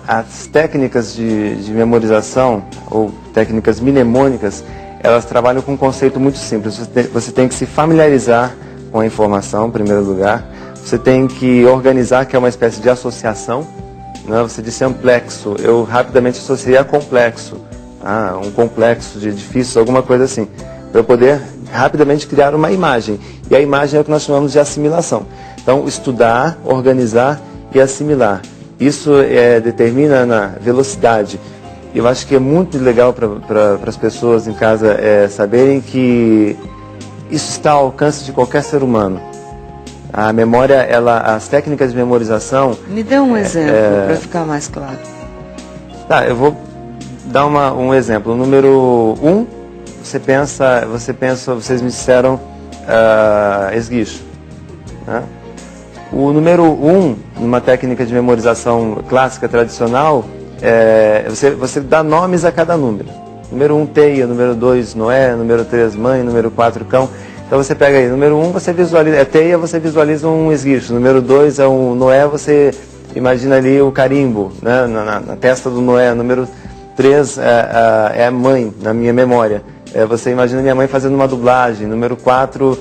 as técnicas de memorização, ou técnicas mnemônicas, elas trabalham com um conceito muito simples. Você tem que se familiarizar com a informação, em primeiro lugar. Você tem que organizar, que é uma espécie de associação. Né? Você disse amplexo, eu rapidamente associei a complexo. Um complexo de edifícios, alguma coisa assim. Para eu poder rapidamente criar uma imagem. E a imagem é o que nós chamamos de assimilação. Então, estudar, organizar e assimilar. Isso determina na velocidade. Eu acho que é muito legal para as pessoas em casa saberem que isso está ao alcance de qualquer ser humano. A memória, as técnicas de memorização... Me dê um exemplo para ficar mais claro. Tá, eu vou dar um exemplo. O número 1, vocês me disseram esguicho. Né? O número 1, numa técnica de memorização clássica, tradicional, você dá nomes a cada número. Número 1, teia, número 2, Noé, número 3, mãe, número 4, cão. Então você pega aí, número 1, você visualiza, teia, você visualiza um esguicho. Número 2 é um Noé, você imagina ali o carimbo, né, na testa do Noé. Número 3 é a mãe, na minha memória. Você imagina minha mãe fazendo uma dublagem. Número 4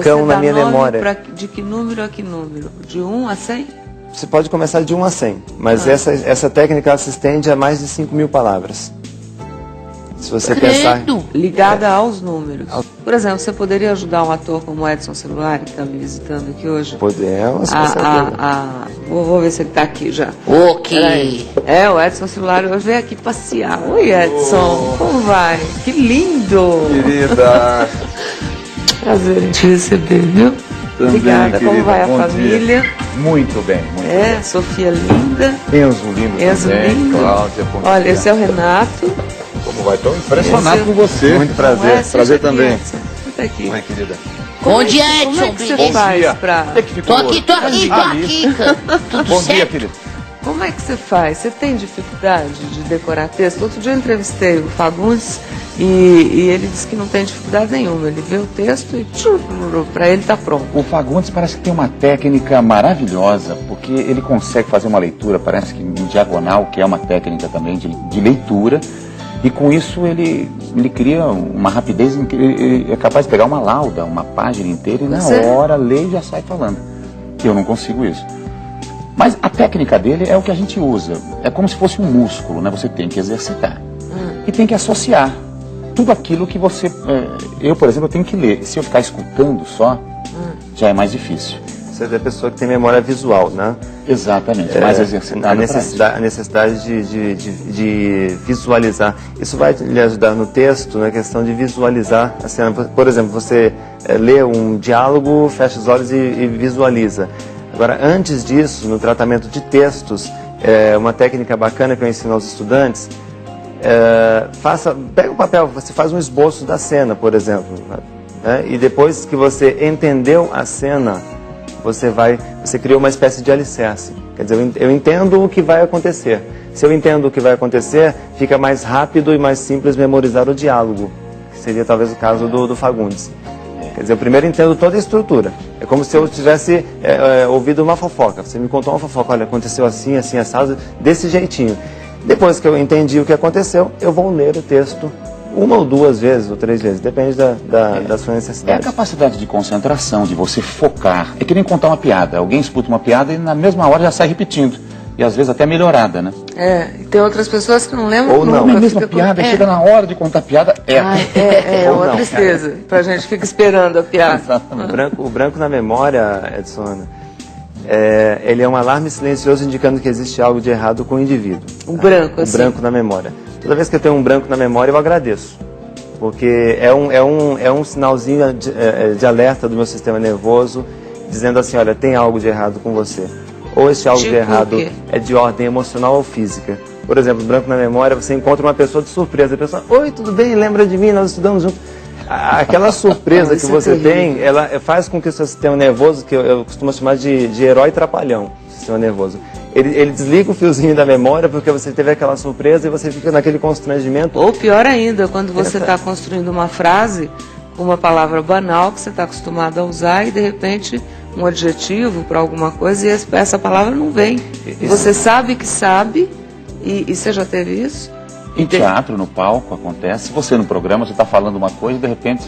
cão na minha memória. De que número a que número? De 1 a 100? Você pode começar de 1 a 100, mas essa técnica ela se estende a mais de 5.000 palavras. Se você pensar... Ligada aos números. Por exemplo, você poderia ajudar um ator como o Edson Celulari, que está me visitando aqui hoje? Podemos. Vou ver se ele está aqui já. Ok. O Edson Celulari hoje veio aqui passear. Oi, Edson. Como vai? Que lindo. Querida. Prazer em te receber, viu? Também, obrigada. Querida. Como vai a Bom família? Dia. Muito bem, muito bem. Sofia linda. Enzo lindo também. Lindo. Cláudia, bom Olha, dia. Esse é o Renato. Como vai? Estou impressionado com você. Muito prazer. Prazer também. Senta aqui. Oi, querida. Bom dia, Edson. Como é que você faz pra... Tô aqui, cara. Tudo Bom certo? dia, querido. Como é que você faz? Você tem dificuldade de decorar texto? Outro dia eu entrevistei o Fagundes e ele disse que não tem dificuldade nenhuma. Ele vê o texto e para ele tá pronto. O Fagundes parece que tem uma técnica maravilhosa, porque ele consegue fazer uma leitura, parece que em diagonal, que é uma técnica também de leitura, e com isso ele cria uma rapidez em que ele é capaz de pegar uma lauda, uma página inteira, e na hora lê e já sai falando. Eu não consigo isso. Mas a técnica dele é o que a gente usa. É como se fosse um músculo, né? Você tem que exercitar. E tem que associar tudo aquilo que você... eu, por exemplo, eu tenho que ler. Se eu ficar escutando só, já é mais difícil. Você é a pessoa que tem memória visual, né? Exatamente, mais exercitada. A necessidade de visualizar. Isso vai lhe ajudar no texto, na questão de visualizar a cena. Por exemplo, você lê um diálogo, fecha os olhos e visualiza. Agora, antes disso, no tratamento de textos, uma técnica bacana que eu ensino aos estudantes, pega o papel, você faz um esboço da cena, por exemplo, né? E depois que você entendeu a cena, você criou uma espécie de alicerce. Quer dizer, eu entendo o que vai acontecer. Se eu entendo o que vai acontecer, fica mais rápido e mais simples memorizar o diálogo, que seria talvez o caso do Fagundes. Quer dizer, eu primeiro entendo toda a estrutura. É como se eu tivesse ouvido uma fofoca. Você me contou uma fofoca, olha, aconteceu assim, assim, assado, desse jeitinho. Depois que eu entendi o que aconteceu, eu vou ler o texto 1 ou 2 vezes, ou 3 vezes, depende da sua necessidade. É a capacidade de concentração, de você focar. É que nem contar uma piada. Alguém escuta uma piada e na mesma hora já sai repetindo. E às vezes até melhorada, né? E tem outras pessoas que não lembram. Ou não, a mesma piada, chega na hora de contar a piada, é uma tristeza. Pra gente fica esperando a piada. O branco na memória, Edson, ele é um alarme silencioso indicando que existe algo de errado com o indivíduo. O branco na memória. Toda vez que eu tenho um branco na memória, eu agradeço. Porque é um sinalzinho de alerta do meu sistema nervoso, dizendo assim, olha, tem algo de errado com você. Ou esse algo de errado é de ordem emocional ou física. Por exemplo, branco na memória, você encontra uma pessoa de surpresa. A pessoa, oi, tudo bem? Lembra de mim? Nós estudamos juntos. Aquela surpresa que você tem, ela faz com que o seu sistema nervoso, que eu costumo chamar de herói trapalhão, sistema nervoso, ele desliga o fiozinho da memória porque você teve aquela surpresa e você fica naquele constrangimento. Ou pior ainda, quando você está construindo uma frase com uma palavra banal que você está acostumado a usar e de repente um adjetivo para alguma coisa e essa palavra não vem. Você sabe que sabe, e você já teve isso? Em teatro, no palco, acontece. Se você no programa, você está falando uma coisa e de repente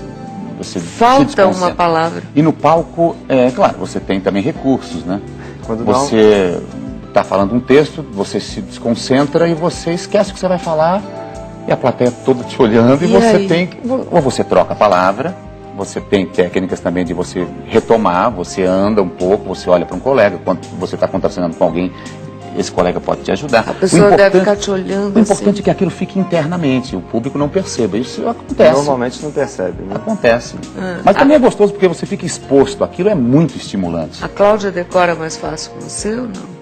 você falta uma palavra. E no palco, claro, você tem também recursos, né? Quando você está falando um texto, você se desconcentra e você esquece o que você vai falar e a plateia toda te olhando e você aí? tem que... Ou você troca a palavra, você tem técnicas também de você retomar, você anda um pouco, você olha para um colega, quando você está contracenando com alguém, esse colega pode te ajudar. A pessoa deve ficar te olhando. O importante é que aquilo fique internamente, o público não perceba. Isso acontece. Normalmente não percebe, né? Acontece. Mas também é gostoso porque você fica exposto. Aquilo é muito estimulante. A Cláudia decora mais fácil com você ou não?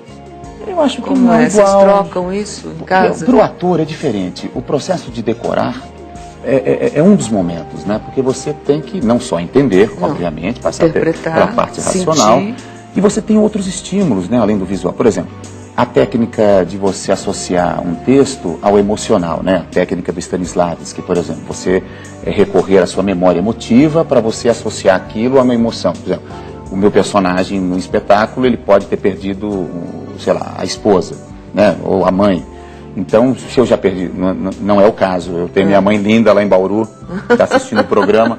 Eu acho que Como não é Vocês igual. trocam isso em casa? Para o ator é diferente. O processo de decorar é um dos momentos, né? Porque você tem que não só entender, obviamente, passar pela parte racional. Sentir. E você tem outros estímulos, né? Além do visual. Por exemplo, a técnica de você associar um texto ao emocional, né? A técnica do Stanislavski, por exemplo, você recorrer à sua memória emotiva para você associar aquilo a uma emoção. Por exemplo, o meu personagem no espetáculo, ele pode ter perdido, sei lá, a esposa, né? Ou a mãe. Então, se eu já perdi, não é o caso. Eu tenho minha mãe linda lá em Bauru, que está assistindo o programa.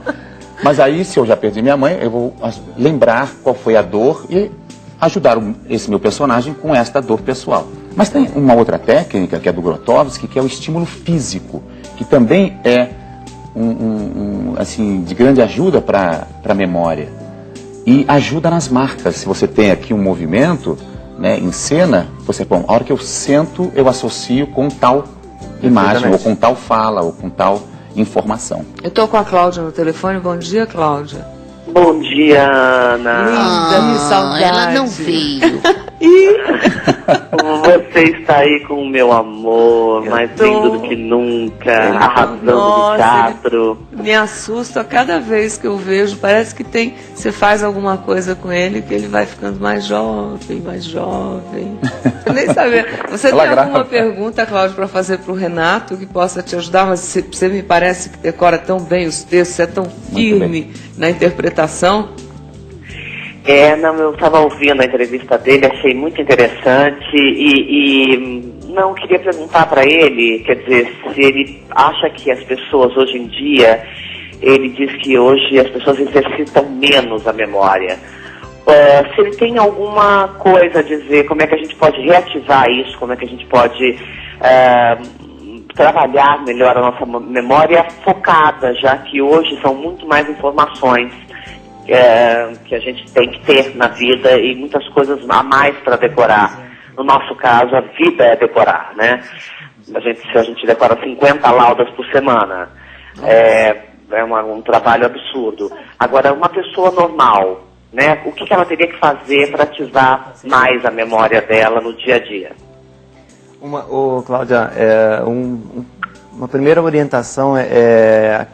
Mas aí, se eu já perdi minha mãe, eu vou lembrar qual foi a dor e ajudar esse meu personagem com esta dor pessoal. Mas tem uma outra técnica, que é do Grotowski, que é o estímulo físico, que também é assim, de grande ajuda para a memória. E ajuda nas marcas. Se você tem aqui um movimento, né, em cena, você põe, a hora que eu sento, eu associo com tal imagem, ou com tal fala, ou com tal informação. Eu estou com a Cláudia no telefone. Bom dia, Cláudia. Bom dia, Ana. Linda, que saudade. Ela não veio. Você está aí com o meu amor, mais lindo do que nunca, arrasando no teatro. Me assusta a cada vez que eu vejo. Parece que você faz alguma coisa com ele que ele vai ficando mais jovem, mais jovem. Eu nem sabia. Você tem alguma pergunta, Cláudia, para fazer para o Renato que possa te ajudar? Mas você me parece que decora tão bem os textos, você é tão firme na interpretação. Não, eu estava ouvindo a entrevista dele, achei muito interessante e não queria perguntar para ele, quer dizer, se ele acha que as pessoas hoje em dia, ele diz que hoje as pessoas exercitam menos a memória. Se ele tem alguma coisa a dizer, como é que a gente pode reativar isso, como é que a gente pode trabalhar melhor a nossa memória focada, já que hoje são muito mais informações que a gente tem que ter na vida e muitas coisas a mais para decorar. No nosso caso, a vida é decorar, né? Se a gente decora 50 laudas por semana, é um trabalho absurdo. Agora, uma pessoa normal, né? O que ela teria que fazer para ativar mais a memória dela no dia a dia? Cláudia, uma primeira orientação é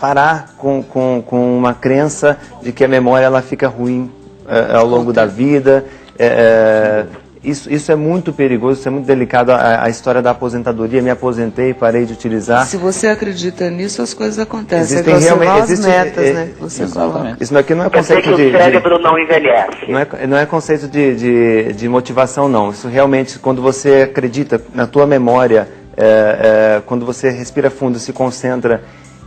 parar com uma crença de que a memória ela fica ruim ao longo da vida. Isso é muito perigoso, isso é muito delicado. A história da aposentadoria, me aposentei, parei de utilizar. Se você acredita nisso, as coisas acontecem. Existem realmente metas, né? Você exatamente. Isso aqui não é conceito que o cérebro não envelhece. Não é conceito de motivação, não. Isso realmente, quando você acredita na tua memória, quando você respira fundo, se concentra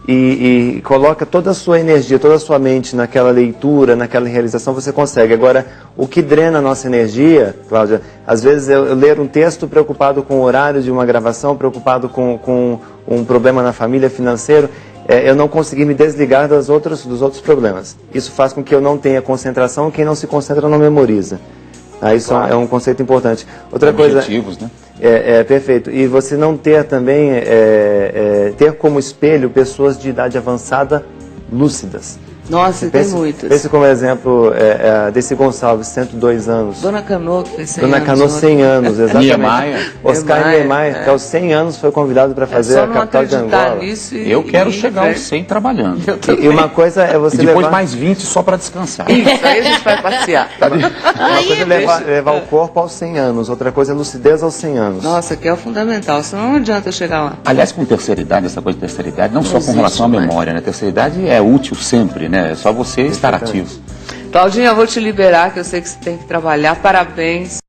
e coloca toda a sua energia, toda a sua mente naquela leitura, naquela realização, você consegue. Agora, o que drena a nossa energia, Cláudia, às vezes eu ler um texto preocupado com o horário de uma gravação, preocupado com um problema na família, financeiro, eu não consegui me desligar dos outros problemas. Isso faz com que eu não tenha concentração, quem não se concentra não memoriza. Isso é um conceito importante. Outra Objetivos, coisa, né? Perfeito. E você não ter também, ter como espelho pessoas de idade avançada lúcidas. Nossa, tem muitas. Pense como exemplo, Desi Gonçalves, 102 anos. Dona Cano, que fez 100 anos. Dona Cano, 100 anos, exatamente. Niemeyer. Oscar Niemeyer, que aos 100 anos foi convidado para fazer a capital de Angola. Eu quero chegar aos 100 trabalhando. E uma coisa é você e depois levar... mais 20 só para descansar. Isso, aí a gente vai passear. Uma coisa é levar o corpo aos 100 anos, outra coisa é lucidez aos 100 anos. Nossa, que é o fundamental, senão não adianta eu chegar lá. Aliás, com terceira idade, essa coisa de terceira idade, não só com relação à memória, né? Terceira idade é útil sempre, né? É só você estar ativo. Claudinha, eu vou te liberar, que eu sei que você tem que trabalhar. Parabéns.